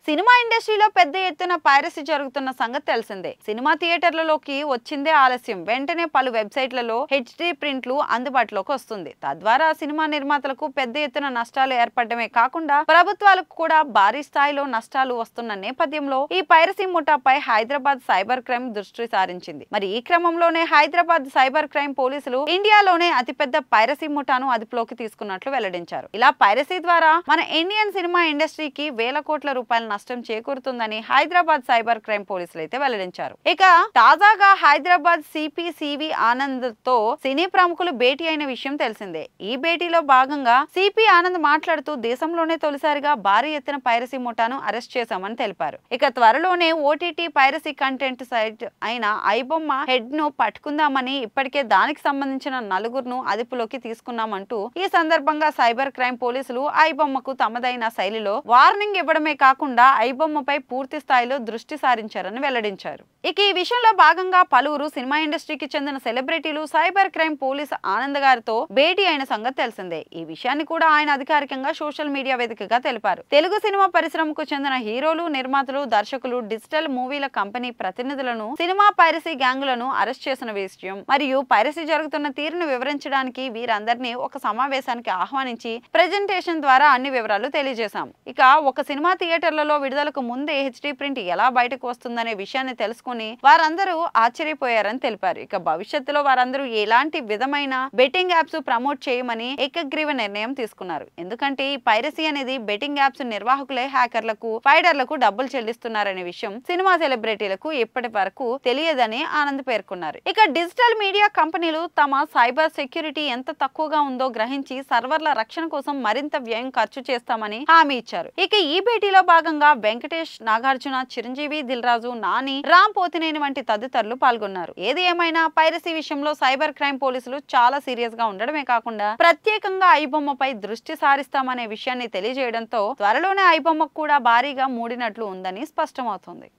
Cinema ఇండస్ట్రీలో పెద్ద ఎత్తున పైరసీ జరుగుతున్న సంగతి తెలిసిందే. సినిమా థియేటర్లలోకి వచ్చిందే ఆలస్యం వెంటనే పలు వెబ్సైట్లలో హెచ్డి ప్రింట్లు అందుబాటులోకి వస్తుంది. తద్వారా సినిమా నిర్మాతలకు పెద్ద ఎత్తున నష్టాలు ఏర్పడమే కాకుండా ప్రభుత్వాలకు కూడా భారీ స్థాయిలో నష్టాలు వస్తున్న నేపథ్యంలో ఈ పైరసీ ముఠాపై హైదరాబాద్ సైబర్ క్రైమ్ దృష్టి సారించింది. మరి ఈ క్రమంలోనే హైదరాబాద్ సైబర్ క్రైమ్ పోలీసులు ఇండియాలోనే అతిపెద్ద పైరసీ ముఠాను అదుపులోకి తీసుకున్నట్లు వెల్లడించారు. ఇలా పైరసీ ద్వారా మన ఇండియన్ సినిమా ఇండస్ట్రీకి వేల కోట్ల రూపాయల నష్టం చేకూరుతుందని హైదరాబాద్ సైబర్ క్రైమ్ పోలీసులు అయితే వెల్లడించారు. ఇక తాజాగా హైదరాబాద్ సిపి సివి ఆనంద్ తో సినీ ప్రముఖులు భేటీ అయిన విషయం తెలిసిందే. ఈ భేటీలో భాగంగా సిపి ఆనంద్ మాట్లాడుతూ దేశంలోనే తొలిసారిగా భారీ ఎత్తున పైరసీ ముఠాను అరెస్ట్ చేశామని తెలిపారు. ఇక త్వరలోనే ఓటీటీ పైరసీ కంటెంట్ సైట్ అయిన ఐబొమ్మ హెడ్ ను పట్టుకుందామని ఇప్పటికే దానికి సంబంధించిన నలుగురును అదుపులోకి తీసుకున్నామంటూ ఈ సందర్భంగా సైబర్ క్రైమ్ పోలీసులు ఐబొమ్మకు తమదైన శైలిలో వార్నింగ్ ఇవ్వడమే కాకుండా ఐబొమ్మపై పూర్తి స్థాయిలో దృష్టి సారించారని వెల్లడించారు. ఇక ఈ విషయంలో భాగంగా పలువురు సినిమా ఇండస్ట్రీకి చెందిన సెలబ్రిటీలు సైబర్ క్రైమ్ పోలీస్ ఆనంద్ గారితో భేటీ అయిన సంగతి తెలిసిందే. ఈ విషయాన్ని కూడా ఆయన అధికారికంగా సోషల్ మీడియా వేదికగా తెలిపారు. తెలుగు సినిమా పరిశ్రమకు చెందిన హీరోలు, నిర్మాతలు, దర్శకులు, డిజిటల్ మూవీల కంపెనీ ప్రతినిధులను సినిమా పైరసీ గ్యాంగులను అరెస్ట్ చేసిన విషయం మరియు పైరసీ జరుగుతున్న తీరును వివరించడానికి వీరందరినీ ఒక సమావేశానికి ఆహ్వానించి ప్రెజెంటేషన్ ద్వారా అన్ని వివరాలు తెలియజేశాం. ఇక ఒక సినిమా థియేటర్లలో విడుదలకు ముందే హెచ్డి ప్రింట్ ఎలా బయటకు వస్తుందనే విషయాన్ని తెలుసుకుని వారందరూ ఆశ్చర్యపోయారని తెలిపారు. ఇక భవిష్యత్తులో వారందరూ ఎలాంటి విధమైన బెట్టింగ్ యాప్స్ ప్రమోట్ చేయమని ఏకగ్రీవ నిర్ణయం తీసుకున్నారు. ఎందుకంటే ఈ పైరసీ అనేది బెట్టింగ్ యాప్స్ నిర్వాహకులే హ్యాకర్లకు, ఫైడర్లకు డబ్బులు చెల్లిస్తున్నారనే విషయం సినిమా సెలబ్రిటీలకు ఇప్పటి వరకు తెలియదని ఆనంద్ పేర్కొన్నారు. ఇక డిజిటల్ మీడియా కంపెనీలు తమ సైబర్ సెక్యూరిటీ ఎంత తక్కువగా ఉందో గ్రహించి సర్వర్ల రక్షణ కోసం మరింత వ్యయం ఖర్చు చేస్తామని హామీ ఇచ్చారు. ఇక ఈ భేటీలో భాగంగా వెంకటేష్, నాగార్జున, చిరంజీవి, దిల్ రాజు, నాని, రామ్ పోతినేని వంటి తదితరులు పాల్గొన్నారు. ఏది ఏమైనా పైరసీ విషయంలో సైబర్ క్రైమ్ పోలీసులు చాలా సీరియస్ గా ఉండడమే కాకుండా ప్రత్యేకంగా ఐబొమ్మపై దృష్టి సారిస్తామనే విషయాన్ని తెలియజేయడంతో త్వరలోనే ఐబొమ్మకు కూడా భారీగా మూడినట్లు ఉందని స్పష్టమవుతోంది.